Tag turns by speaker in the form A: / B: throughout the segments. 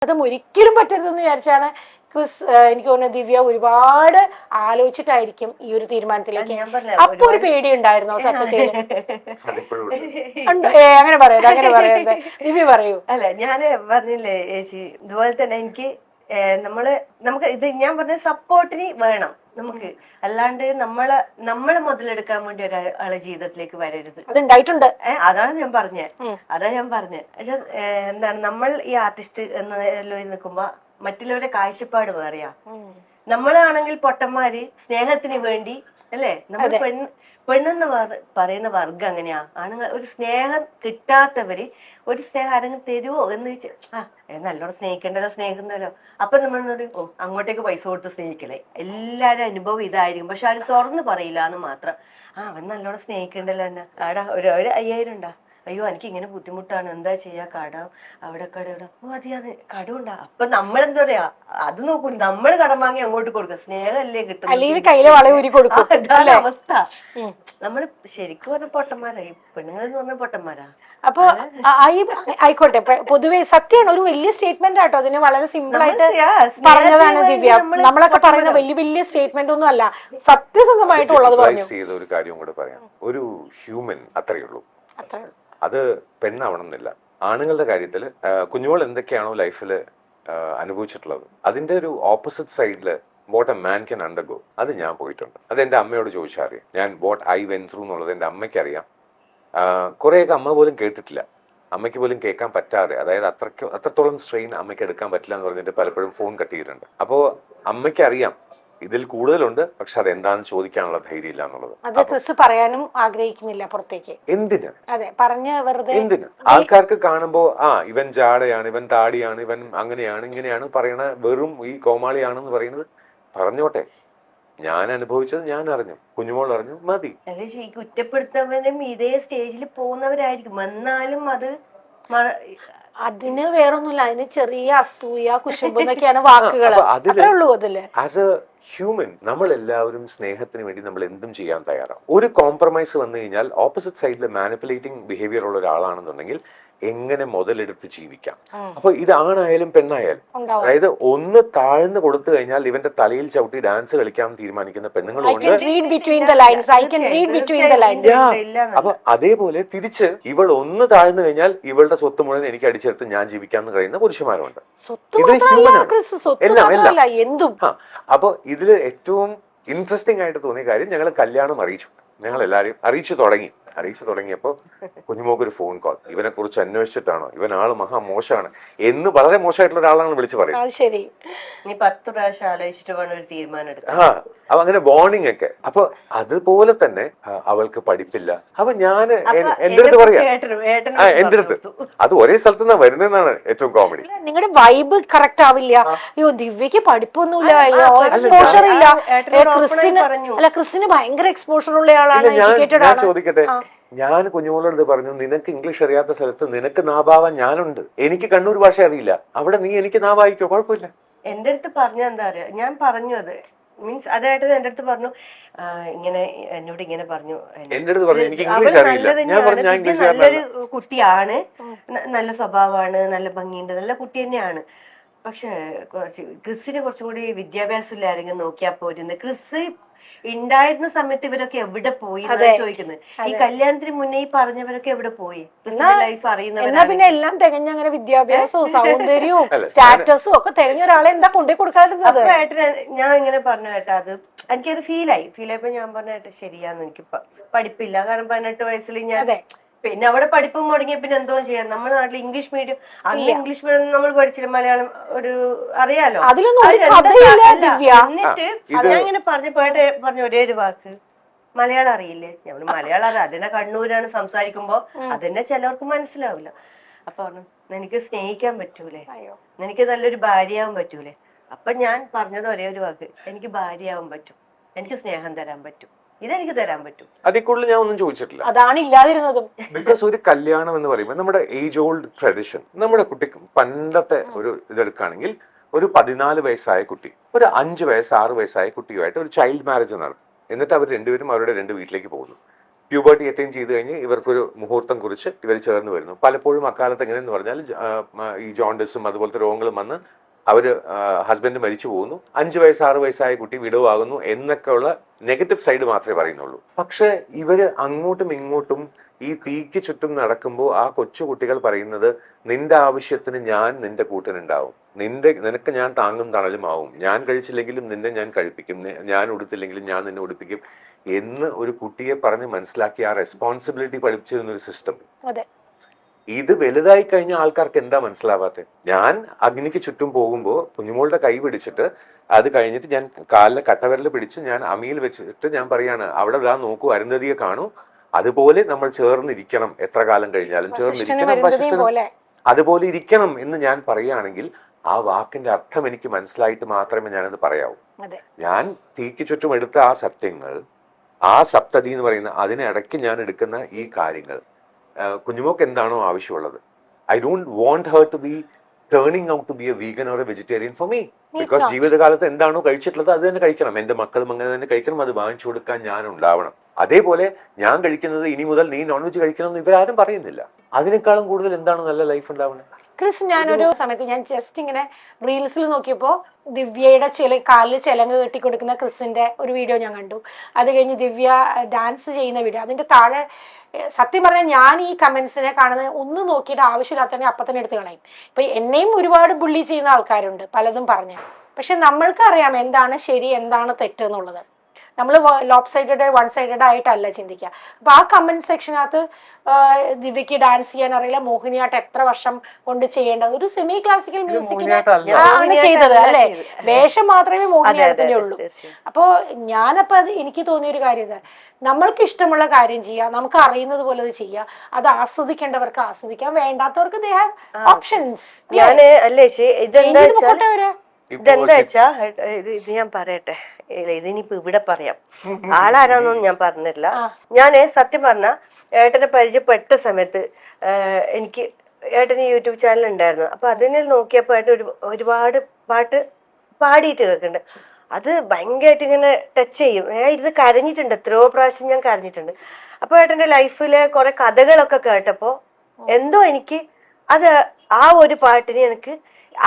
A: അതും ഒരിക്കലും പറ്റരുതെന്ന് വിചാരിച്ചാണ് ക്രിസ് എനിക്ക് തോന്നുന്നത് ദിവ്യ ഒരുപാട് ആലോചിച്ചിട്ടായിരിക്കും ഈ ഒരു തീരുമാനത്തിലേക്ക്. അപ്പൊ ഒരു പേടി ഉണ്ടായിരുന്നോ സത്യത്തിൽ? അങ്ങനെ പറയരുത് ദിവ്യ പറയൂ.
B: അല്ല ഞാൻ പറഞ്ഞില്ലേ ചേച്ചി, ഇതുപോലെ തന്നെ എനിക്ക് നമുക്ക് ഇത് ഞാൻ പറഞ്ഞ സപ്പോർട്ടിന് വേണം നമുക്ക്, അല്ലാണ്ട് നമ്മളെ മുതലെടുക്കാൻ വേണ്ടി ഒരാളെ ജീവിതത്തിലേക്ക് വരരുത്.
A: അതുണ്ടായിട്ടുണ്ട്.
B: അതാണ് ഞാൻ പറഞ്ഞത്. പക്ഷെ എന്താണ്, നമ്മൾ ഈ ആർട്ടിസ്റ്റ് എന്ന നിൽക്കുമ്പോ മറ്റുള്ളവരുടെ കാഴ്ചപ്പാട് വേറെയാ. നമ്മളാണെങ്കിൽ പൊട്ടന്മാര് സ്നേഹത്തിന് വേണ്ടി അല്ലേ, നമ്മൾ പെണ്ണെന്ന് പറയുന്ന വർഗം അങ്ങനെയാ. ആണുങ്ങൾ ഒരു സ്നേഹം കിട്ടാത്തവര് ഒരു സ്നേഹം ആരെങ്കിലും തരുവോ എന്ന് വെച്ചാൽ നല്ലോണം സ്നേഹിക്കണ്ടല്ലോ. അപ്പൊ നമ്മൾ അങ്ങോട്ടേക്ക് പൈസ കൊടുത്ത് സ്നേഹിക്കലേ. എല്ലാരും അനുഭവം ഇതായിരിക്കും, പക്ഷെ ആരും തുറന്ന് പറയില്ല എന്ന് മാത്രം. അവൻ നല്ലോണം സ്നേഹിക്കണ്ടല്ലോ എന്നെ, ആടാ ഒരു 5000 ഉണ്ടാ, അയ്യോ എനിക്ക് ഇങ്ങനെ ബുദ്ധിമുട്ടാണ്, എന്താ ചെയ്യാ, കടം അവിടെ കട മതിയാന്ന് കടമുണ്ടാ. അപ്പൊ നമ്മളെന്താ പറയാ, അത് നോക്കൂ, നമ്മള് കടം വാങ്ങി അങ്ങോട്ട് കൊടുക്കുക, സ്നേഹമല്ലേ കിട്ടുന്നത്. അതാണ് അവസ്ഥ. നമ്മള് ശരിക്കും പറഞ്ഞ പൊട്ടന്മാരായി, പെണ്ണുങ്ങളെന്ന് പറഞ്ഞ പൊട്ടന്മാരാ.
A: അപ്പൊ ആയിക്കോട്ടെ, പൊതുവെ സത്യമാണ്, ഒരു വലിയ സ്റ്റേറ്റ്മെന്റ് ആട്ടോ. അതിന് വളരെ സിമ്പിൾ ആയിട്ട് പറഞ്ഞതാണ് ദിവ്യ. നമ്മളൊക്കെ പറയുന്ന വലിയ സ്റ്റേറ്റ്മെന്റ് ഒന്നും അല്ല, സത്യസന്ധമായിട്ടുള്ളത് പറഞ്ഞു.
C: ഒരു കാര്യം കൂടെ പറയാം, ഒരു ഹ്യൂമൻ അത്രയേ ഉള്ളൂ. അത് പെണ്ണാവണമെന്നില്ല. ആണുങ്ങളുടെ കാര്യത്തിൽ കുഞ്ഞുങ്ങൾ എന്തൊക്കെയാണോ ലൈഫിൽ അനുഭവിച്ചിട്ടുള്ളത്, അതിന്റെ ഒരു ഓപ്പോസിറ്റ് സൈഡില് what a man can undergo, അത് ഞാൻ പോയിട്ടുണ്ട്. അത് എന്റെ അമ്മയോട് ചോദിച്ചാൽ അറിയാം. ഞാൻ വാട്ട് ഐ വെൻ ത്രൂ എന്നുള്ളത് എന്റെ അമ്മയ്ക്ക് അറിയാം. കുറെയൊക്കെ അമ്മ പോലും കേട്ടിട്ടില്ല, അമ്മയ്ക്ക് പോലും കേൾക്കാൻ പറ്റാതെ, അതായത് അത്രത്തോളം സ്ട്രെയിൻ അമ്മയ്ക്ക് എടുക്കാൻ പറ്റില്ല എന്ന് പറഞ്ഞിട്ട് പലപ്പോഴും ഫോൺ കട്ട് ചെയ്തിട്ടുണ്ട്. അപ്പോൾ അമ്മയ്ക്ക് അറിയാം ഇതിൽ കൂടുതലുണ്ട്, പക്ഷെ അത് എന്താണെന്ന് ചോദിക്കാനുള്ള ധൈര്യം ഇല്ല എന്നുള്ളത്.
A: അത് ക്രിസ് പറയാനും ആഗ്രഹിക്കുന്നില്ല പുറത്തേക്ക്.
C: എന്തിന്?
A: അതെ, പറഞ്ഞ വെറുതെ
C: എന്തിന്? ആൾക്കാർക്ക് കാണുമ്പോ ഇവൻ ജാടയാണ്, ഇവൻ താടിയാണ്, ഇവൻ അങ്ങനെയാണ് ഇങ്ങനെയാണ് പറയണ, വെറും ഈ കോമാളിയാണെന്ന് പറയുന്നത് പറഞ്ഞോട്ടെ. ഞാൻ അനുഭവിച്ചത് ഞാൻ അറിഞ്ഞു, കുഞ്ഞുമോൾ അറിഞ്ഞു, മതി.
B: അല്ലെ, ഈ കുറ്റപ്പെടുത്തവനും ഇതേ സ്റ്റേജിൽ പോകുന്നവരായിരിക്കും. എന്നാലും
A: അതിന് വേറൊന്നുമില്ല, അതിന് ചെറിയ അസൂയ, കുശുമ്പ് എന്നൊക്കെയാണ് വാക്കുകൾ. അത്രേ ഉള്ളൂ അതില്.
C: ആസ് എ ഹ്യൂമൻ നമ്മൾ എല്ലാവരും സ്നേഹത്തിന് വേണ്ടി നമ്മൾ എന്തും ചെയ്യാൻ തയ്യാറാണ്. ഒരു കോംപ്രമൈസ് വന്നു കഴിഞ്ഞാൽ ഓപ്പോസിറ്റ് സൈഡിൽ മാനിപ്പുലേറ്റിംഗ് ബിഹേവിയർ ഉള്ള ഒരാളാണെന്നുണ്ടെങ്കിൽ എങ്ങനെ മുതലെടുത്ത് ജീവിക്കാം. അപ്പൊ ഇത് ആണായാലും പെണ്ണായാലും, അതായത് ഒന്ന് താഴ്ന്നു കൊടുത്തു കഴിഞ്ഞാൽ ഇവന്റെ തലയിൽ ചവിട്ടി ഡാൻസ് കളിക്കാൻ തീരുമാനിക്കുന്ന പെണ്ണുങ്ങളുണ്ട്. അപ്പൊ അതേപോലെ തിരിച്ച് ഇവൾ ഒന്ന് താഴ്ന്നു കഴിഞ്ഞാൽ ഇവളുടെ സ്വത്ത് മുഴുവൻ എനിക്ക് അടിച്ചെടുത്ത് ഞാൻ ജീവിക്കാന്ന് കഴിയുന്ന പുരുഷന്മാരുണ്ട്. അപ്പൊ ഇതില് ഏറ്റവും ഇൻട്രസ്റ്റിംഗ് ആയിട്ട് തോന്നിയ കാര്യം, ഞങ്ങൾ കല്യാണം അറിയിച്ചു. ഞങ്ങൾ എല്ലാരെയും അറിയിച്ചു തുടങ്ങിയപ്പോ കുഞ്ഞുമോക്ക് ഒരു ഫോൺ കോൾ, ഇവനെ കുറിച്ച് അന്വേഷിച്ചിട്ടാണോ, ഇവൻ ആള് മഹാമോശമാണ് എന്ന് വളരെ മോശമായിട്ടുള്ള ഒരാളാണ് വിളിച്ചു പറയുന്നത്.
A: ശരി,
B: നീ 10 പ്രാവശ്യം ആലോചിച്ചിട്ട് വേണം ഒരു തീരുമാനം എടുക്കാൻ.
C: അപ്പൊ അങ്ങനെ വാർണിംഗ് ഒക്കെ. അപ്പൊ അതുപോലെ തന്നെ അവൾക്ക് പഠിപ്പില്ല. അപ്പൊ ഞാൻ എന്റെ അടുത്ത് പറയാം, എന്റെ അടുത്ത് അത് ഒരേ സ്ഥലത്ത് നിന്നാ വരുന്നതെന്നാണ് ഏറ്റവും കോമഡി.
A: നിങ്ങളുടെ വൈബ് കറക്റ്റ് ആവില്ല. അയ്യോ ദിവ്യക്ക് പഠിപ്പൊന്നുമില്ല, എക്സ്പോഷർ ഇല്ല. ക്രിസ്റ്റിന് ഭയങ്കര എക്സ്പോഷർ ഉള്ള ആളാണ്, എഡ്യൂക്കേറ്റഡ് ആണ്.
C: ചോദിക്കട്ടെ, ഞാൻ കുഞ്ഞുമോളോട് പറഞ്ഞു, നിനക്ക് ഇംഗ്ലീഷ് അറിയാത്ത സ്ഥലത്ത് നിനക്ക് നാഭാവാൻ ഞാനുണ്ട്. എനിക്ക് കണ്ണൂർ ഭാഷ അറിയില്ല, അവിടെ നീ എനിക്ക് നാവായിക്കോ, കുഴപ്പമില്ല.
B: എന്റെ അടുത്ത് പറഞ്ഞ എന്താ പറയാ, ഞാൻ പറഞ്ഞു അത് മീൻസ് അതായിട്ട് എന്റെ അടുത്ത് പറഞ്ഞു, ഇങ്ങനെ എന്നോട് ഇങ്ങനെ പറഞ്ഞു, നല്ലൊരു കുട്ടിയാണ്, നല്ല സ്വഭാവമാണ്, നല്ല ഭംഗിയുണ്ട്, നല്ല കുട്ടി തന്നെയാണ്. പക്ഷെ ക്രിസിന് കുറച്ചും കൂടി വിദ്യാഭ്യാസം ഇല്ല ആരെങ്കിലും നോക്കിയാ പോരുന്നത്. ക്രിസ് ഉണ്ടായിരുന്ന സമയത്ത് ഇവരൊക്കെ എവിടെ പോയി ചോദിക്കുന്നത്. ഈ കല്യാണത്തിന് മുന്നേ ഈ പറഞ്ഞവരൊക്കെ എവിടെ പോയി? ലൈഫ് അറിയുന്നവരാ.
A: പിന്നെ എല്ലാം തികഞ്ഞ അങ്ങനെ വിദ്യാഭ്യാസവും സൗന്ദര്യവും സ്റ്റാറ്റസും ഒക്കെ തികഞ്ഞ ഒരാളെ എന്താ കൊണ്ടേ കൊടുക്കാതിരുന്നത്?
B: ഞാൻ ഇങ്ങനെ പറഞ്ഞു കേട്ടാ, അത് എനിക്കത് ഫീലായപ്പോ ഞാൻ പറഞ്ഞ കേട്ടോ, ശരിയാന്ന്, എനിക്ക് പഠിപ്പില്ല. കാരണം 18 വയസ്സിൽ ഞാൻ പിന്നെ അവിടെ പഠിപ്പ് മുടങ്ങിയ പിന്നെ എന്തോ ചെയ്യാം. നമ്മുടെ നാട്ടിൽ ഇംഗ്ലീഷ് മീഡിയം, അന്ന് ഇംഗ്ലീഷ് മീഡിയം നമ്മൾ പഠിച്ചില്ല, മലയാളം ഒരു അറിയാലോ. എന്നിട്ട് ഞാൻ ഇങ്ങനെ പറഞ്ഞ ഒരേ ഒരു വാക്ക്, മലയാളം അറിയില്ലേ? ഞാൻ മലയാളം അറിയാം, അതിനെ കണ്ണൂരാണ് സംസാരിക്കുമ്പോ അതിനെ ചിലവർക്ക് മനസ്സിലാവില്ല. അപ്പൊ പറഞ്ഞു, എനിക്ക് സ്നേഹിക്കാൻ പറ്റൂലേ, എനിക്ക് നല്ലൊരു ഭാര്യയാവാൻ പറ്റൂലേ? അപ്പൊ ഞാൻ പറഞ്ഞത് ഒരേ ഒരു വാക്ക്, എനിക്ക് ഭാര്യയാവാൻ പറ്റും, എനിക്ക് സ്നേഹം തരാൻ പറ്റും, ഇതെനിക്ക് തരാൻ പറ്റും.
C: അതിൽ കൂടുതൽ ഞാൻ ഒന്നും ചോദിച്ചിട്ടില്ല.
A: അതാണ് ഇല്ലാതിരുന്നതും.
C: ബിക്കോസ് ഒരു കല്യാണം എന്ന് പറയുമ്പോൾ നമ്മുടെ ഏജ് ഓൾഡ് ട്രഡീഷൻ, നമ്മുടെ കുട്ടിക്ക് പണ്ടത്തെ ഒരു ഇതെടുക്കുകയാണെങ്കിൽ ഒരു 14 വയസ്സായ കുട്ടി ഒരു 5 വയസ്സ് 6 വയസ്സായ കുട്ടിയുമായിട്ട് ഒരു ചൈൽഡ് മാരേജ് നടത്തും. എന്നിട്ട് അവർ രണ്ടുപേരും അവരുടെ 2 വീട്ടിലേക്ക് പോകുന്നു. പ്യൂബർട്ടി അറ്റൈൻ ചെയ്ത് കഴിഞ്ഞ് ഇവർക്കൊരു മുഹൂർത്തം കുറിച്ച് ഇവർ ചേർന്ന് വരുന്നു. പലപ്പോഴും അക്കാലത്ത് എങ്ങനെയെന്ന് പറഞ്ഞാൽ ഈ ജോണ്ടിസും അതുപോലത്തെ രോഗങ്ങളും വന്ന് അവര് ഹസ്ബൻഡ് മരിച്ചു പോകുന്നു, 5 വയസ്സ് 6 വയസ്സായ കുട്ടി വിഡോ ആകുന്നു എന്നൊക്കെയുള്ള നെഗറ്റീവ് സൈഡ് മാത്രമേ പറയുന്നുള്ളൂ. പക്ഷെ ഇവര് അങ്ങോട്ടും ഇങ്ങോട്ടും ഈ തീക്ക് ചുറ്റും നടക്കുമ്പോൾ ആ കൊച്ചു കുട്ടികൾ പറയുന്നത് നിന്റെ ആവശ്യത്തിന് ഞാൻ നിന്റെ കൂട്ടിനുണ്ടാവും, നിനക്ക് ഞാൻ താങ്ങും തണലും ആവും, ഞാൻ കഴിച്ചില്ലെങ്കിലും നിന്നെ ഞാൻ കഴിപ്പിക്കും, ഞാൻ ഉടുത്തില്ലെങ്കിലും ഞാൻ നിന്നെ ഉടുപ്പിക്കും എന്ന് ഒരു കുട്ടിയെ പറഞ്ഞ് മനസ്സിലാക്കി ആ റെസ്പോൺസിബിലിറ്റി പഠിപ്പിച്ചിരുന്ന ഒരു സിസ്റ്റം. ഇത് വലുതായി കഴിഞ്ഞ ആൾക്കാർക്ക് എന്താ മനസ്സിലാവാത്തത്? ഞാൻ അഗ്നിക്ക് ചുറ്റും പോകുമ്പോൾ കുഞ്ഞുമോളുടെ കൈ പിടിച്ചിട്ട് അത് കഴിഞ്ഞിട്ട് ഞാൻ കാലിലെ കട്ടവിരൽ പിടിച്ച് ഞാൻ അമിയിൽ വെച്ചിട്ട് ഞാൻ പറയാണ് അവിടെ ഇതാ നോക്കൂ അരുന്ധതിയെ കാണൂ, അതുപോലെ നമ്മൾ ചേർന്നിരിക്കണം, എത്ര കാലം കഴിഞ്ഞാലും ചേർന്നിരിക്കണം, അതുപോലെ ഇരിക്കണം എന്ന് ഞാൻ പറയുകയാണെങ്കിൽ ആ വാക്കിന്റെ അർത്ഥം എനിക്ക് മനസ്സിലായിട്ട് മാത്രമേ ഞാനത് പറയാവൂ. ഞാൻ തീക്ക് ചുറ്റും എടുത്ത ആ സത്യങ്ങൾ, ആ സപ്തതി എന്ന് പറയുന്ന അതിനിടയ്ക്ക് ഞാൻ എടുക്കുന്ന ഈ കാര്യങ്ങൾ കുഞ്ഞുമോക്ക് എന്താണോ ആവശ്യമുള്ളത്, I don't want her to be turning out to be a vegan or a vegetarian for me. Because ജീവിതകാലത്ത് എന്താണോ കഴിച്ചിട്ടുള്ളത് അത് തന്നെ കഴിക്കണം, എന്റെ മക്കളും അങ്ങനെ തന്നെ കഴിക്കണം, അത് വാങ്ങിച്ചു കൊടുക്കാൻ ഞാൻ ഉണ്ടാവണം. അതേപോലെ ഞാൻ കഴിക്കുന്നത് ഇനി മുതൽ നീ നോൺ വെജ് കഴിക്കണം എന്ന് ഇവരാരും പറയുന്നില്ല. അതിനേക്കാളും കൂടുതൽ എന്താണ് നല്ല ലൈഫ് ഉണ്ടാവുന്നത്?
A: ക്രിസ്, ഞാനൊരു സമയത്ത് ഞാൻ ജസ്റ്റ് ഇങ്ങനെ റീൽസിൽ നോക്കിയപ്പോൾ ദിവ്യയുടെ കാലിൽ ചിലങ്ക് കെട്ടി കൊടുക്കുന്ന ക്രിസിന്റെ ഒരു വീഡിയോ ഞാൻ കണ്ടു. അത് കഴിഞ്ഞ് ദിവ്യ ഡാൻസ് ചെയ്യുന്ന വീഡിയോ. അതിന്റെ താഴെ സത്യം പറഞ്ഞാൽ ഞാൻ ഈ കമന്റ്സിനെ കാണുന്നത് ഒന്ന് നോക്കിയിട്ട് ആവശ്യമില്ലാത്തതിനെ അപ്പം തന്നെ എടുത്ത് കളയും. ഇപ്പൊ എന്നെയും ഒരുപാട് ബുള്ളി ചെയ്യുന്ന ആൾക്കാരുണ്ട് പലതും പറഞ്ഞ്. പക്ഷെ നമ്മൾക്ക് അറിയാം എന്താണ് ശരി എന്താണ് തെറ്റ് എന്നുള്ളത്. നമ്മൾ ലോപ്പ് സൈഡഡ് വൺ സൈഡഡ് ആയിട്ടല്ല ചിന്തിക്കുക. അപ്പൊ ആ കമന്റ് സെക്ഷനകത്ത് ദിവ്യക്ക് ഡാൻസ് ചെയ്യാൻ അറിയില്ല, മോഹിനിയാട്ടം എത്ര വർഷം കൊണ്ട് ചെയ്യേണ്ടത്, ഒരു സെമി ക്ലാസിക്കൽ മ്യൂസിക്കിന് ആണ് ചെയ്തത് അല്ലെ, വേഷം മാത്രമേ മോഹിനിയാട്ടത്തിലേ ഉള്ളൂ. അപ്പോ ഞാനപ്പോ അത് എനിക്ക് തോന്നിയ ഒരു കാര്യം ഇതാ, നമ്മൾക്ക് ഇഷ്ടമുള്ള കാര്യം ചെയ്യുക, നമുക്ക് അറിയുന്നത് പോലെ അത് ചെയ്യുക, അത് ആസ്വദിക്കേണ്ടവർക്ക് ആസ്വദിക്കാം, വേണ്ടാത്തവർക്ക് ദേ ഹാവ് ഓപ്ഷൻസ്.
B: ഇതെന്താ വെച്ചാ ഇത് ഞാൻ പറയട്ടെ, ഇതിനിപ്പോ ഇവിടെ പറയാം, ആളാരാന്നൊന്നും ഞാൻ പറഞ്ഞില്ല. ഞാന് സത്യം പറഞ്ഞ ഏട്ടനെ പരിചയപ്പെട്ട സമയത്ത് എനിക്ക് ഏട്ടന് യൂട്യൂബ് ചാനൽ ഉണ്ടായിരുന്നു. അപ്പൊ അതിന് നോക്കിയപ്പോ ഏട്ടൻ ഒരുപാട് പാട്ട് പാടിയിട്ട് കേൾക്കുന്നുണ്ട്. അത് ഭയങ്കരമായിട്ട് ഇങ്ങനെ ടച്ച് ചെയ്യും. ഇത് കരഞ്ഞിട്ടുണ്ട്, എത്രയോ പ്രാവശ്യം ഞാൻ കരഞ്ഞിട്ടുണ്ട്. അപ്പൊ ഏട്ടന്റെ ലൈഫിലെ കുറെ കഥകളൊക്കെ കേട്ടപ്പോ എന്തോ എനിക്ക് അത് ആ ഒരു പാട്ടിന് എനിക്ക്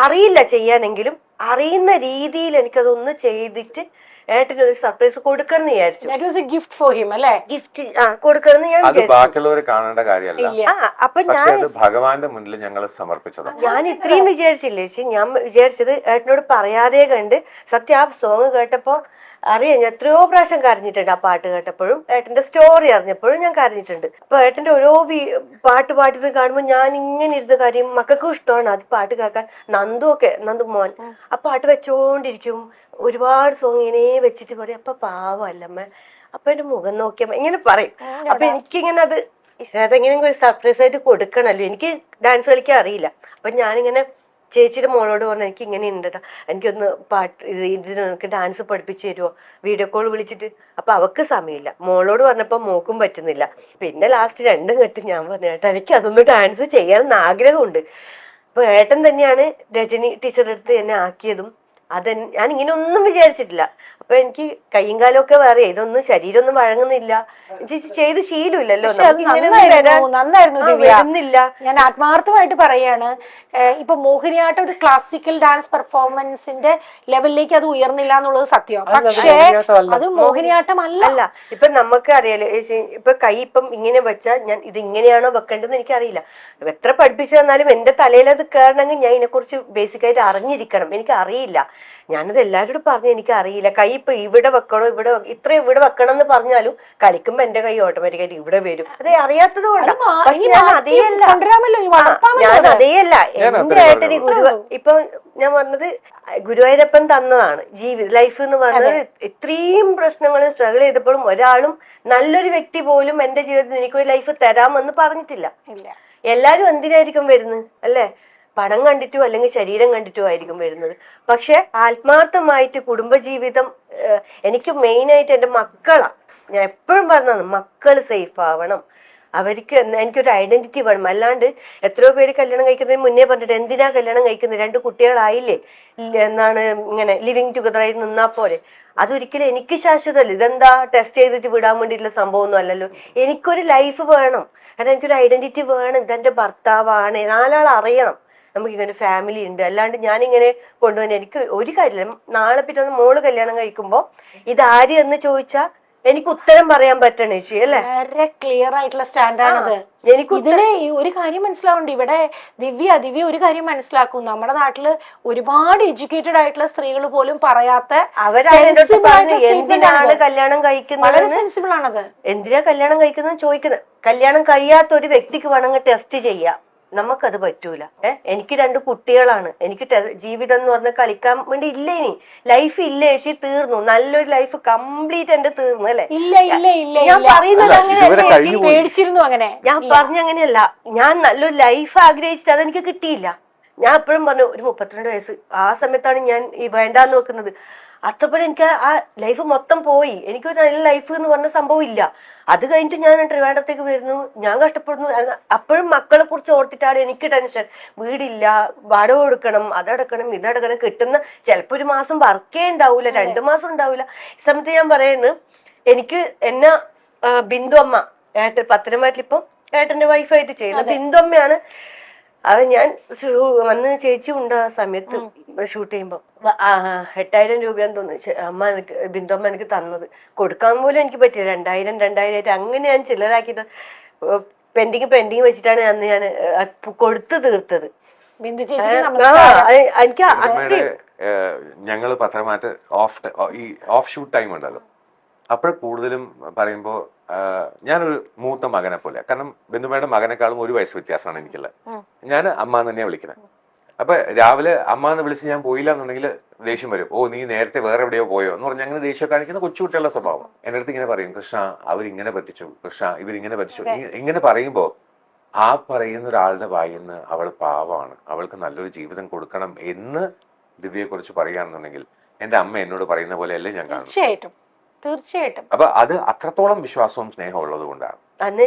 B: അറിയില്ല ചെയ്യാനെങ്കിലും അറിയുന്ന രീതിയിൽ എനിക്കതൊന്ന് ചെയ്തിട്ട് ഏട്ടനൊരു സർപ്രൈസ് കൊടുക്കണം എന്ന് വിചാരിച്ചു.
A: ഗിഫ്റ്റ് ഫോർ ഹിം അല്ലേ,
B: ഗിഫ്റ്റ് കൊടുക്കണം എന്ന് ഞാൻ
C: ബാക്കിയുള്ളവർ കാണേണ്ട കാര്യമല്ല.
B: അപ്പൊ ഞാൻ
C: ഭഗവാന്റെ മുന്നിൽ ഞങ്ങൾ സമർപ്പിച്ചതാണ്.
B: ഞാൻ ഇത്രയും വിചാരിച്ചില്ലേ ചേച്ചി, ഞാൻ വിചാരിച്ചത് ഏട്ടനോട് പറയാതെ കണ്ട് സത്യം ആ സോങ് കേട്ടപ്പോ അറിയാം ഞാൻ എത്രയോ പ്രാവശ്യം കരഞ്ഞിട്ടുണ്ട്. ആ പാട്ട് കേട്ടപ്പോഴും ഏട്ടന്റെ സ്റ്റോറി അറിഞ്ഞപ്പോഴും ഞാൻ കരഞ്ഞിട്ടുണ്ട്. അപ്പൊ ഏട്ടന്റെ ഓരോ പാട്ട് പാടിയത് കാണുമ്പോൾ ഞാൻ ഇങ്ങനെ ഇരുന്ന് കാര്യം, മക്കൾക്കും ഇഷ്ടമാണ് അത് പാട്ട് കേൾക്കാൻ. നന്ദു മോൻ ആ പാട്ട് വെച്ചോണ്ടിരിക്കും, ഒരുപാട് സോങ് ഇങ്ങനെ വെച്ചിട്ട് പറയും, അപ്പൊ പാവല്ലമ്മ, അപ്പൊ എന്റെ മുഖം നോക്കിയമ്മ ഇങ്ങനെ പറയും. അപ്പൊ എനിക്കിങ്ങനെ അതെങ്ങനെയെങ്കിലും ഒരു സർപ്രൈസ് ആയിട്ട് കൊടുക്കണല്ലോ. എനിക്ക് ഡാൻസ് കളിക്കാൻ അറിയില്ല. അപ്പൊ ഞാനിങ്ങനെ ചേച്ചിയുടെ മോളോട് പറഞ്ഞു, എനിക്ക് ഇങ്ങനെ ഉണ്ട്, എനിക്കൊന്ന് പാട്ട് ഇതിന് എനിക്ക് ഡാൻസ് പഠിപ്പിച്ചു തരുമോ, വീഡിയോ കോൾ വിളിച്ചിട്ട്. അപ്പൊ അവക്ക് സമയമില്ല. മോളോട് പറഞ്ഞപ്പോ മോക്കും പറ്റുന്നില്ല. പിന്നെ ലാസ്റ്റ് രണ്ടും കെട്ടി ഞാൻ പറഞ്ഞു, ഏട്ടാ എനിക്ക് അതൊന്ന് ഡാൻസ് ചെയ്യാൻ ആഗ്രഹമുണ്ട്. അപ്പൊ ഏട്ടൻ തന്നെയാണ് രജനി ടീച്ചറുടെ അടുത്ത് എന്നെ ആക്കിയതും. ഞാൻ ഇങ്ങനെ ഒന്നും വിചാരിച്ചിട്ടില്ല. അപ്പൊ എനിക്ക് കയ്യും കാലമൊക്കെ വേറെ, ഇതൊന്നും ശരീരമൊന്നും വഴങ്ങുന്നില്ല, ചേച്ചി ചെയ്ത് ശീലമില്ലല്ലോ,
A: വരുന്നില്ല. ഞാൻ ആത്മാർത്ഥമായിട്ട് പറയാണ്, ഇപ്പൊ മോഹിനിയാട്ടം ഒരു ക്ലാസിക്കൽ ഡാൻസ് പെർഫോമൻസിന്റെ ലെവലിലേക്ക് അത് ഉയർന്നില്ല എന്നുള്ളത് സത്യമാണ്. പക്ഷേ അത് മോഹിനിയാട്ടം അല്ല.
B: ഇപ്പൊ നമുക്ക് അറിയാലോ, ഇപ്പൊ കൈ ഇപ്പം ഇങ്ങനെ വെച്ചാൽ ഞാൻ ഇത് ഇങ്ങനെയാണോ വെക്കേണ്ടതെന്ന് എനിക്കറിയില്ല. എത്ര പഠിപ്പിച്ചു തന്നാലും എന്റെ തലയിൽ അത് കയറണമെങ്കിൽ ഞാൻ ഇതിനെക്കുറിച്ച് ബേസിക്കായിട്ട് അറിഞ്ഞിരിക്കണം. എനിക്ക് അറിയില്ല. ഞാനത് എല്ലാവരോടും പറഞ്ഞു എനിക്ക് അറിയില്ല. കൈ ഇപ്പൊ ഇവിടെ വെക്കണോ, ഇവിടെ വെക്കണം എന്ന് പറഞ്ഞാലും കളിക്കുമ്പോ എന്റെ കൈ ഓട്ടോമാറ്റിക്കായിട്ട് ഇവിടെ വരും. അത് അറിയാത്തത് കൊണ്ടാണ്. പക്ഷെ ഞാൻ അതേയല്ല എന്റെ ഏട്ടന് ഇപ്പൊ ഞാൻ പറഞ്ഞത് ഗുരുവായൂരപ്പൻ തന്നതാണ് ലൈഫ് എന്ന് പറഞ്ഞത്. ഇത്രയും പ്രശ്നങ്ങൾ സ്ട്രഗിൾ ചെയ്തപ്പോഴും ഒരാളും നല്ലൊരു വ്യക്തി പോലും എന്റെ ജീവിതത്തിൽ എനിക്കൊരു ലൈഫ് തരാമെന്ന് പറഞ്ഞിട്ടില്ല. എല്ലാരും എന്തിനായിരിക്കും വരുന്നത് അല്ലേ? പടം കണ്ടിട്ടോ അല്ലെങ്കിൽ ശരീരം കണ്ടിട്ടോ ആയിരിക്കും വരുന്നത്. പക്ഷെ ആത്മാർത്ഥമായിട്ട് കുടുംബജീവിതം എനിക്ക് മെയിനായിട്ട് എന്റെ മക്കളാ. ഞാൻ എപ്പോഴും പറഞ്ഞതാണ്, മക്കൾ സേഫ് ആവണം. അവർക്ക് എനിക്കൊരു ഐഡന്റിറ്റി വേണം. അല്ലാണ്ട് എത്രയോ പേര് കല്യാണം കഴിക്കുന്നതിന് മുന്നേ പറഞ്ഞിട്ട് എന്തിനാ കല്യാണം കഴിക്കുന്നത്, 2 കുട്ടികളായില്ലേ എന്നാണ് ഇങ്ങനെ ലിവിങ് ടുഗദർ ആയി നിന്നാ പോലെ. അതൊരിക്കലും എനിക്ക് ശാശ്വതമല്ല. ഇതെന്താ ടെസ്റ്റ് ചെയ്തിട്ട് വിടാൻ വേണ്ടിയിട്ടുള്ള സംഭവമൊന്നും അല്ലല്ലോ. എനിക്കൊരു ലൈഫ് വേണം, കാരണം എനിക്കൊരു ഐഡന്റിറ്റി വേണം. ഇതെന്റെ ഭർത്താവാണ്, 4 ആൾ അറിയണം നമുക്ക് ഇങ്ങനെ ഫാമിലി ഉണ്ട്. അല്ലാണ്ട് ഞാനിങ്ങനെ കൊണ്ടുപോയി എനിക്ക് ഒരു കാര്യമില്ല. നാളെ പിറ്റേന്ന് മോള് കല്യാണം കഴിക്കുമ്പോ ഇതാര് എന്ന് ചോദിച്ചാ എനിക്ക് ഉത്തരം പറയാൻ പറ്റണേ ചേച്ചി, അല്ലേ?
A: വളരെ ക്ലിയർ ആയിട്ടുള്ള സ്റ്റാൻഡാണത്.
B: എനിക്ക്
A: ഇതിന് ഒരു കാര്യം മനസ്സിലാവുന്നുണ്ട്. ഇവിടെ ദിവ്യ ഒരു കാര്യം മനസ്സിലാക്കും. നമ്മുടെ നാട്ടില് ഒരുപാട് എഡ്യൂക്കേറ്റഡ് ആയിട്ടുള്ള സ്ത്രീകൾ പോലും പറയാത്ത
B: എന്തിനാണ് കല്യാണം കഴിക്കുന്നത്,
A: വളരെ സെൻസിബിൾ ആണത്.
B: എന്തിനാ കല്യാണം കഴിക്കുന്നത് ചോദിക്കുന്നത്. കല്യാണം കഴിയാത്ത ഒരു വ്യക്തിക്ക് വേണമെങ്കിൽ ടെസ്റ്റ് ചെയ്യാം, നമുക്കത് പറ്റൂല. എനിക്ക് 2 കുട്ടികളാണ്. എനിക്ക് ജീവിതം എന്ന് പറഞ്ഞാൽ കളിക്കാൻ വേണ്ടി ഇല്ല, ഇനി ലൈഫ് ഇല്ല ചേച്ചി, തീർന്നു. നല്ലൊരു ലൈഫ് കംപ്ലീറ്റ് എന്റെ തീർന്നു, അല്ലെ? ഞാൻ പറയുന്നത് അങ്ങനെയല്ല,
A: പേടിച്ചിരുന്നു അങ്ങനെ.
B: ഞാൻ പറഞ്ഞങ്ങനെയല്ല. ഞാൻ നല്ലൊരു ലൈഫ് ആഗ്രഹിച്ചിട്ട് അതെനിക്ക് കിട്ടിയില്ല. ഞാൻ എപ്പോഴും പറഞ്ഞു ഒരു 32 വയസ്സ് ആ സമയത്താണ് ഞാൻ ഈ വേണ്ടാന്ന് വെക്കുന്നത്. അത്രപ്പോഴും എനിക്ക് ആ ലൈഫ് മൊത്തം പോയി. എനിക്കൊരു നല്ല ലൈഫ് എന്ന് പറഞ്ഞ സംഭവം ഇല്ല. അത് കഴിഞ്ഞിട്ട് ഞാൻ ട്രിവാൻഡ്രത്തേക്ക് വരുന്നു, ഞാൻ കഷ്ടപ്പെടുന്നു. അപ്പോഴും മക്കളെ കുറിച്ച് ഓർത്തിട്ടാണ് എനിക്ക് ടെൻഷൻ. വീടില്ല, വാടക കൊടുക്കണം, അതടക്കണം, ഇതടക്കണം. കിട്ടുന്ന ചിലപ്പോ ഒരു മാസം വർക്കേ ഉണ്ടാവൂല, 2 മാസം ഉണ്ടാവൂല. ഈ സമയത്ത് ഞാൻ പറയുന്നു, എനിക്ക് എന്നെ ബിന്ദു അമ്മ പത്തനംതിട്ടയിൽ ഇപ്പം ഏട്ടന്റെ വൈഫായിട്ട് ചെയ്യുന്നത് ബിന്ദു അമ്മയാണ്. അത് ഞാൻ വന്ന് ചേച്ചി ഉണ്ട് ആ സമയത്ത് ഷൂട്ട് ചെയ്യുമ്പോ 8000 രൂപയാന്ന് തോന്നുന്നു അമ്മ എനിക്ക് ബിന്ദുമ്മ എനിക്ക് തന്നത്. കൊടുക്കാൻ പോലും എനിക്ക് പറ്റില്ല. 2000 അങ്ങനെ ഞാൻ ചില്ലറാക്കിയത് പെൻഡിങ് വെച്ചിട്ടാണ് അന്ന് ഞാൻ കൊടുത്തു തീർത്തത്. എനിക്ക്
C: ഞങ്ങള് പത്രമാറ്റ് ഓഫ് ഷൂട്ട് ടൈം ഉണ്ടല്ലോ, അപ്പോൾ കൂടുതലും പറയുമ്പോൾ ഞാനൊരു മൂത്ത മകനെ പോലെ, കാരണം ബിന്ദുമ്മയുടെ മകനേക്കാളും 1 വയസ്സ് വ്യത്യാസമാണ് എനിക്കുള്ളത്. ഞാൻ അമ്മ തന്നെയാണ് വിളിക്കുന്നത്. അപ്പൊ രാവിലെ അമ്മ എന്ന് വിളിച്ച് ഞാൻ പോയില്ല എന്നുണ്ടെങ്കിൽ ദേഷ്യം വരും. ഓ നീ നേരത്തെ വേറെ എവിടെയോ പോയോ എന്ന് പറഞ്ഞ് അങ്ങനെ ദേഷ്യം കാണിക്കുന്ന കൊച്ചുകുട്ടികളുടെ സ്വഭാവം. എന്റെ അടുത്ത് ഇങ്ങനെ പറയും, കൃഷ്ണ അവരിങ്ങനെ പറ്റിച്ചു, കൃഷ്ണ ഇവരിങ്ങനെ പറ്റിച്ചു. ഇങ്ങനെ പറയുമ്പോ ആ പറയുന്ന ഒരാളുടെ വായിന്ന് അവൾ പാവമാണ്, അവൾക്ക് നല്ലൊരു ജീവിതം കൊടുക്കണം എന്ന് ദിവ്യയെ കുറിച്ച് പറയുകയാണെന്നുണ്ടെങ്കിൽ എന്റെ അമ്മ എന്നോട് പറയുന്ന പോലെയല്ലേ ഞാൻ കാണും.
A: തീർച്ചയായിട്ടും.
C: അപ്പൊ അത് അത്രത്തോളം വിശ്വാസവും സ്നേഹവും ഉള്ളത് കൊണ്ടാണ്.
B: അന്ന്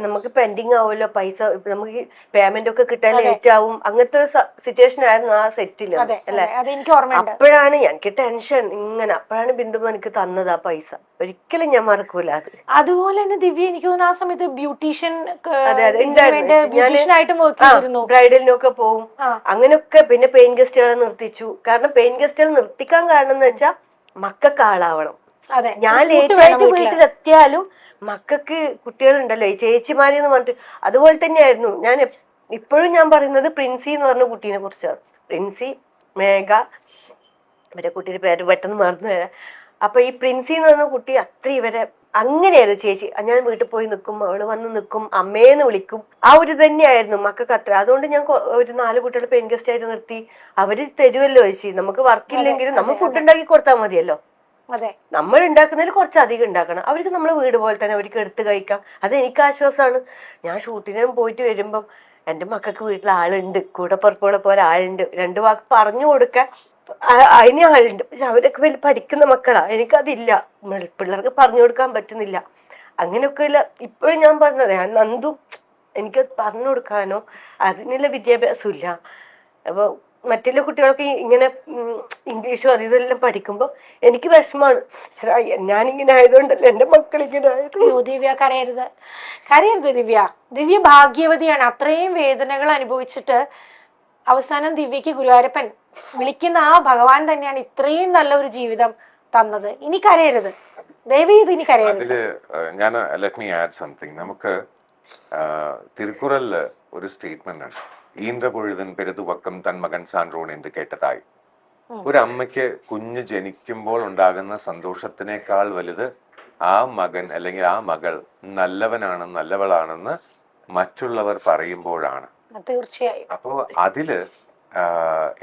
B: നമുക്ക് പെൻഡിങ് ആവുമല്ലോ, പൈസ നമുക്ക് പേയ്മെന്റ് ഒക്കെ കിട്ടാൻ ലേറ്റ് ആവും. അങ്ങനത്തെ സിറ്റുവേഷൻ ആയിരുന്നു ആ സെറ്റില്, അല്ലെ? അപ്പോഴാണ് എനിക്ക് ടെൻഷൻ ഇങ്ങനെ. അപ്പോഴാണ് ബിന്ദു എനിക്ക് തന്നത് ആ പൈസ. ഒരിക്കലും ഞാൻ മറക്കൂല അത്.
A: അതുപോലെ തന്നെ ദിവ്യ എനിക്ക് തോന്നുന്നു ആ സമയത്ത് ബ്യൂട്ടീഷ്യൻ
B: ബ്രൈഡലിനൊക്കെ പോവും അങ്ങനെയൊക്കെ. പിന്നെ പെയിൻ ഗസ്റ്റുകളെ നിർത്തിച്ചു. കാരണം പെയിൻ ഗസ്റ്റുകൾ നിർത്തിക്കാൻ കാരണം എന്ന് വെച്ചാൽ മക്കൾക്ക് ആളാവണം. ഞാൻ ലേറ്റായിട്ട് വീട്ടിലെത്തിയാലും മക്കൾക്ക് കുട്ടികളുണ്ടല്ലോ ഈ ചേച്ചിമാരെന്ന് പറഞ്ഞിട്ട്. അതുപോലെ തന്നെയായിരുന്നു ഞാൻ ഇപ്പോഴും ഞാൻ പറയുന്നത് പ്രിൻസി എന്ന് പറഞ്ഞ കുട്ടീനെ കുറിച്ചാണ്. പ്രിൻസി, മേഘ, ഇവരെ കുട്ടിയുടെ പേര് പെട്ടെന്ന് മറന്നു വരാം. അപ്പൊ ഈ പ്രിൻസി എന്ന് പറഞ്ഞ കുട്ടി അത്ര ഇവരെ അങ്ങനെയായിരുന്നു ചേച്ചി. ഞാൻ വീട്ടിൽ പോയി നിൽക്കും, അവള് വന്ന് നിൽക്കും, അമ്മേന്ന് വിളിക്കും. ആ ഒരു തന്നെയായിരുന്നു മക്കൾക്ക് അത്ര. അതുകൊണ്ട് ഞാൻ ഒരു 4 കുട്ടികളെ പെയിൻ ഗസ്റ്റ് ആയിട്ട് നിർത്തി. അവര് തരുമല്ലോ ചേച്ചി, നമുക്ക് വർക്കില്ലെങ്കിലും നമ്മൾ ഫുഡ് ഉണ്ടാക്കി കൊടുത്താൽ മതിയല്ലോ. നമ്മൾ ഉണ്ടാക്കുന്നതിൽ കുറച്ച് അധികം ഉണ്ടാക്കണം. അവർക്ക് നമ്മളെ വീട് പോലെ തന്നെ അവർക്ക് എടുത്ത് കഴിക്കാം. അത് എനിക്ക് ആശ്വാസമാണ്. ഞാൻ ഷൂട്ടിന് പോയിട്ട് വരുമ്പം എന്റെ മക്കൾക്ക് വീട്ടിൽ ആളുണ്ട്, കൂടെ പുറപ്പുകളെ പോലെ ആളുണ്ട്. 2 വാക്ക് പറഞ്ഞു കൊടുക്കാൻ അതിന് ആളുണ്ട്. പക്ഷെ അവരൊക്കെ വലിയ പഠിക്കുന്ന മക്കളാ, എനിക്കതില്ല. പിള്ളേർക്ക് പറഞ്ഞു കൊടുക്കാൻ പറ്റുന്നില്ല. അങ്ങനെയൊക്കെ ഇല്ല. ഇപ്പോഴും ഞാൻ പറഞ്ഞത് ഞാൻ നന്ദു എനിക്ക് പറഞ്ഞു കൊടുക്കാനോ അതിനുള്ള വിദ്യാഭ്യാസം ഇല്ല. അപ്പൊ മറ്റുള്ള കുട്ടികൾക്ക് ഇങ്ങനെ ഇംഗ്ലീഷും അറിയതെല്ലാം പഠിക്കുമ്പോ എനിക്ക് വിഷമാണ്. ഞാനിങ്ങനെ ആയതുകൊണ്ടല്ലേ എന്റെ മക്കൾ ഇങ്ങനെ ആയത്.
A: ദിവ്യ കരയരുത് ദിവ്യ ഭാഗ്യവതിയാണ്. അത്രയും വേദനകൾ അനുഭവിച്ചിട്ട് അവസാനം ദിവ്യക്ക് ഗുരുവായൂരപ്പൻ വിളിക്കുന്ന ആ ഭഗവാൻ തന്നെയാണ് ഇത്രയും നല്ല ഒരു ജീവിതം തന്നത്. ഇനി കരയരുത്, ദയവ് ചെയ്ത് ഇനി കരയരുത്.
C: ഞാൻ ലെറ്റ് മീ ആഡ് സംതിങ്. നമുക്ക് തിരുക്കുറലില് ഒരു സ്റ്റേറ്റ്മെന്റ് ആണ്, ഈന്ത്ര പൊഴുതൻ പെരുതുവക്കം തൻ മകൻ സാൻറോൺ എന്ന് കേട്ടതായി. ഒരു അമ്മയ്ക്ക് കുഞ്ഞ് ജനിക്കുമ്പോൾ ഉണ്ടാകുന്ന സന്തോഷത്തിനേക്കാൾ വലുത് ആ മകൻ അല്ലെങ്കിൽ ആ മകൾ നല്ലവളാണെന്ന് മറ്റുള്ളവർ പറയുമ്പോഴാണ്.
A: തീർച്ചയായും.
C: അപ്പോ അതില്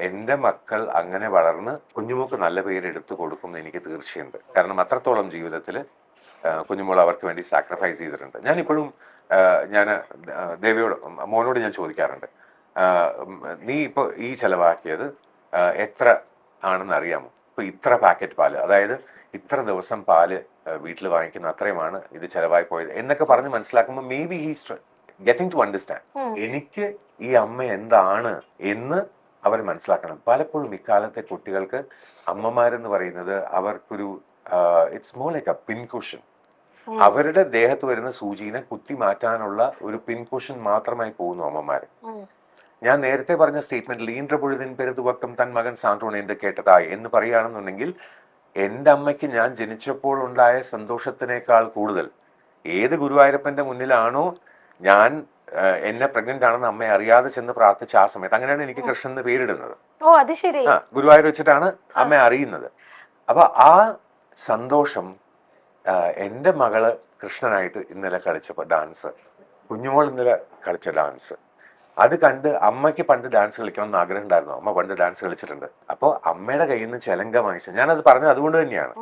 C: എന്റെ മക്കൾ അങ്ങനെ വളർന്ന് കുഞ്ഞുമോക്ക് നല്ല പേര് എടുത്തു കൊടുക്കും എനിക്ക് തീർച്ചയുണ്ട്. കാരണം അത്രത്തോളം ജീവിതത്തില് കുഞ്ഞുമോൾ അവർക്ക് വേണ്ടി സാക്രിഫൈസ് ചെയ്തിട്ടുണ്ട്. ഞാനിപ്പോഴും ഞാൻ ദേവിയോട് മോനോട് ഞാൻ ചോദിക്കാറുണ്ട്, നീ ഇപ്പൊ ഈ ചെലവാക്കിയത് എത്ര ആണെന്ന് അറിയാമോ? ഇപ്പൊ ഇത്ര പാക്കറ്റ് പാല്, അതായത് ഇത്ര ദിവസം പാല് വീട്ടിൽ വാങ്ങിക്കുന്ന അത്രയുമാണ് ഇത് ചെലവായി പോയത് എന്നൊക്കെ പറഞ്ഞ് മനസ്സിലാക്കുമ്പോൾ maybe he's getting to understand എനിക്ക് ഈ അമ്മ എന്താണ് എന്ന് അവർ മനസ്സിലാക്കണം. പലപ്പോഴും ഇക്കാലത്തെ കുട്ടികൾക്ക് അമ്മമാരെന്ന് പറയുന്നത് അവർക്കൊരു ഇറ്റ്സ് മോർ ലൈക്ക് എ പിൻകുഷൻ. അവരുടെ ദേഹത്ത് വരുന്ന സൂചിനെ കുത്തി മാറ്റാനുള്ള ഒരു പിൻകുഷൻ മാത്രമായി പോകുന്നു അമ്മമാര്. ഞാൻ നേരത്തെ പറഞ്ഞ സ്റ്റേറ്റ്മെന്റിൽ ഈன்ற പൊഴുതിൻ പെരുതുവക്കം തൻ മകൻ സാന്ത്വനേന്റെ കേട്ടതായി എന്ന് പറയുകയാണെന്നുണ്ടെങ്കിൽ എന്റെ അമ്മയ്ക്ക് ഞാൻ ജനിച്ചപ്പോൾ ഉണ്ടായ സന്തോഷത്തിനേക്കാൾ കൂടുതൽ ഏത് ഗുരുവായൂരപ്പന്റെ മുന്നിലാണോ ഞാൻ എന്നെ പ്രഗ്നന്റ് ആണെന്ന് അമ്മയെ അറിയാതെ ചെന്ന് പ്രാർത്ഥിച്ച ആ സമയത്ത്, അങ്ങനെയാണ് എനിക്ക് കൃഷ്ണൻ എന്ന് പേരിടുന്നത്. ഗുരുവായൂർ വെച്ചിട്ടാണ് അമ്മ അറിയുന്നത്. അപ്പൊ ആ സന്തോഷം എന്റെ മകള് കൃഷ്ണനായിട്ട് ഇന്നലെ കളിച്ച ഡാൻസ്, കുഞ്ഞുമോൾ ഇന്നലെ കളിച്ച ഡാൻസ്, അത് കണ്ട് അമ്മയ്ക്ക് പണ്ട് ഡാൻസ് കളിക്കണം എന്ന് ആഗ്രഹം ഉണ്ടായിരുന്നു. അമ്മ പണ്ട് ഡാൻസ് കളിച്ചിട്ടുണ്ട്. അപ്പോൾ അമ്മയുടെ കയ്യിൽ നിന്ന് ചെലങ്ക വാങ്ങിച്ചു. ഞാനത് പറഞ്ഞത് അതുകൊണ്ട് തന്നെയാണ്.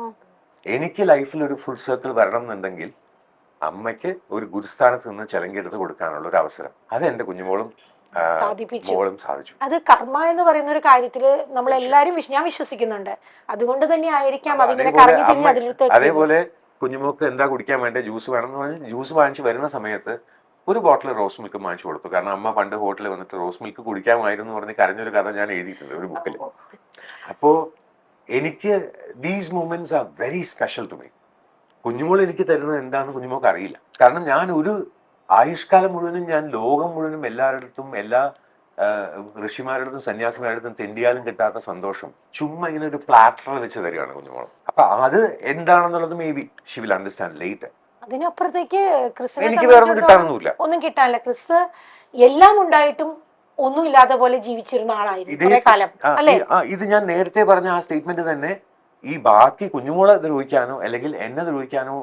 C: എനിക്ക് ലൈഫിൽ ഒരു ഫുൾ സർക്കിൾ വരണം എന്നുണ്ടെങ്കിൽ അമ്മയ്ക്ക് ഒരു ഗുരുസ്ഥാനത്ത് നിന്ന് ചെലങ്ക എടുത്ത് കൊടുക്കാനുള്ള ഒരു അവസരം അത് എന്റെ കുഞ്ഞുമോളും മോളും സാധിച്ചു.
A: അത് കർമ്മ എന്ന് പറയുന്ന ഒരു കാര്യത്തില് നമ്മൾ എല്ലാരും ഞാൻ വിശ്വസിക്കുന്നുണ്ട്. അതുകൊണ്ട് തന്നെ ആയിരിക്കാം അതിങ്ങനെ കറങ്ങി തിരിഞ്ഞ് അതിലെടുത്ത്.
C: അതേപോലെ കുഞ്ഞുമോക്ക് എന്താ കുടിക്കാൻ വേണ്ടി ജ്യൂസ് വേണം എന്ന് പറഞ്ഞ് ജ്യൂസ് വാങ്ങിച്ച് വരുന്ന സമയത്ത് ഒരു ബോട്ടിൽ റോസ് മിൽക്ക് വാങ്ങിച്ചു കൊടുത്തു. കാരണം അമ്മ പണ്ട് ഹോട്ടലിൽ വന്നിട്ട് റോസ് മിൽക്ക് കുടിക്കാമായിരുന്നു പറഞ്ഞ് കരഞ്ഞൊരു കഥ ഞാൻ എഴുതിയിട്ടുണ്ട് ഒരു ബുക്കിൽ. അപ്പോ എനിക്ക് these moments are very special to me. Kunjumol എനിക്ക് തരുന്നത് എന്താണെന്ന് കുഞ്ഞുമോൾക്ക് അറിയില്ല. കാരണം ഞാൻ ഒരു ആയുഷ്കാലം മുഴുവനും ഞാൻ ലോകം മുഴുവനും എല്ലാവരുടെ എല്ലാ ഋഷിമാരുടെ അടുത്തും സന്യാസിമാരുടെ അടുത്തും തെണ്ടിയാലും കിട്ടാത്ത സന്തോഷം ചുമ്മാ ഇങ്ങനെ ഒരു പ്ലാറ്റർ വെച്ച് തരികയാണ് കുഞ്ഞുമോൾ. അപ്പൊ അത് എന്താണെന്നുള്ളത് may be she will understand later.
A: അതിനപ്പുറത്തേക്ക്
C: എനിക്ക് വേറെ കിട്ടാനൊന്നുമില്ല,
A: ഒന്നും കിട്ടാനില്ല. ക്രിസ് എല്ലാം ഉണ്ടായിട്ടും ഒന്നും ഇല്ലാത്ത പോലെ ജീവിച്ചിരുന്ന ആളായിരുന്നു.
C: ഇത് ഞാൻ നേരത്തെ പറഞ്ഞ ആ സ്റ്റേറ്റ്മെന്റ് തന്നെ ഈ ബാക്കി കുഞ്ഞുമോളെ ദ്രോഹിക്കാനോ അല്ലെങ്കിൽ എന്നെ ദ്രോഹിക്കാനോ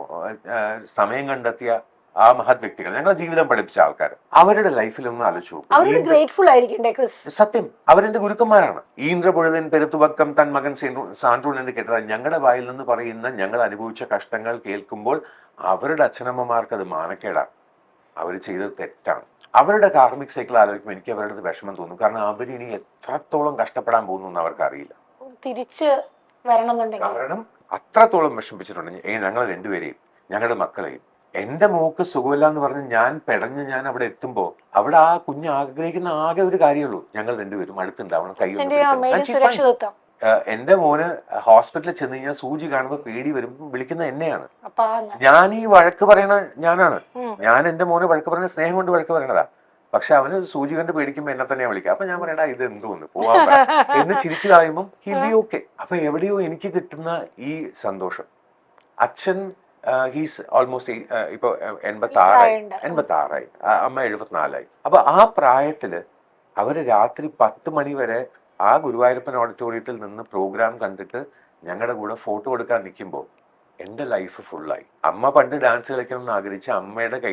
C: സമയം കണ്ടെത്തിയ ആ മഹത് വ്യക്തികൾ, ഞങ്ങളുടെ ജീവിതം പഠിപ്പിച്ച ആൾക്കാർ, അവരുടെ ലൈഫിലൊന്നും ആലോചിച്ചു. സത്യം, അവരെന്റെ ഗുരുക്കന്മാരാണ്. ഈன்ற പൊഴുതിൻ പെരുത്തുവക്കം തൻ മകൻ സാന്ത്വനേന്റെ കേട്ടത് ഞങ്ങളുടെ വായിൽ നിന്ന് പറയുന്ന ഞങ്ങൾ അനുഭവിച്ച കഷ്ടങ്ങൾ കേൾക്കുമ്പോൾ അവരുടെ അച്ഛനമ്മമാർക്ക് അത് മാനക്കേടാണ്. അവർ ചെയ്തത് തെറ്റാണ്. അവരുടെ കാർമിക് സൈക്കിൾ ആലോചിക്കുമ്പോൾ എനിക്ക് അവരുടെ വിഷമം തോന്നും. കാരണം അവരിനി എത്രത്തോളം കഷ്ടപ്പെടാൻ പോകുന്നു എന്ന് അവർക്ക് അറിയില്ല.
A: തിരിച്ച്
C: കാരണം അത്രത്തോളം വിഷമിപ്പിച്ചിട്ടുണ്ട് ഞങ്ങൾ രണ്ടുപേരെയും, ഞങ്ങളുടെ മക്കളെയും. എന്റെ മോക്ക് സുഖമില്ല എന്ന് പറഞ്ഞ് ഞാൻ അവിടെ എത്തുമ്പോ അവിടെ ആ കുഞ്ഞ് ആഗ്രഹിക്കുന്ന ആകെ ഒരു കാര്യമുള്ളൂ, ഞങ്ങൾ രണ്ടുപേരും അടുത്തുണ്ടാവണം, കൈ. എന്റെ മോന് ഹോസ്പിറ്റലിൽ ചെന്ന് കഴിഞ്ഞാൽ സൂചി കാണുമ്പോൾ പേടി വരുമ്പോൾ വിളിക്കുന്ന എന്നെയാണ്. ഞാൻ ഈ വഴക്ക് പറയണ ഞാനാണ്. ഞാൻ എന്റെ മോനെ വഴക്ക് പറയുന്ന സ്നേഹം കൊണ്ട് വഴക്ക് പറയണതാ. പക്ഷെ അവന് സൂചി കണ്ട് പേടിക്കുമ്പോ എന്നെ തന്നെയാ വിളിക്കുക. അപ്പൊ ഞാൻ പറയണ ഇത് എന്തോന്ന് പോവാൻ എന്ന് ചിരിച്ചു കളയുമ്പോൾ ഹിൽ ബി ഓക്കെ. അപ്പൊ എവിടെയോ എനിക്ക് കിട്ടുന്ന ഈ സന്തോഷം. അച്ഛൻ ഹീസ് ഓൾമോസ്റ്റ് ഇപ്പൊ 86 അമ്മ 74. അപ്പൊ ആ പ്രായത്തില് അവര് രാത്രി 10 മണി വരെ ആ ഗുരുവായൂരപ്പൻ ഓഡിറ്റോറിയത്തിൽ നിന്ന് പ്രോഗ്രാം കണ്ടിട്ട് ഞങ്ങളുടെ കൂടെ ഫോട്ടോ എടുക്കാൻ നിൽക്കുമ്പോൾ എന്റെ ലൈഫ് ഫുള്ളായി. അമ്മ പണ്ട് ഡാൻസ് കളിക്കണം എന്ന് ആഗ്രഹിച്ച അമ്മയുടെ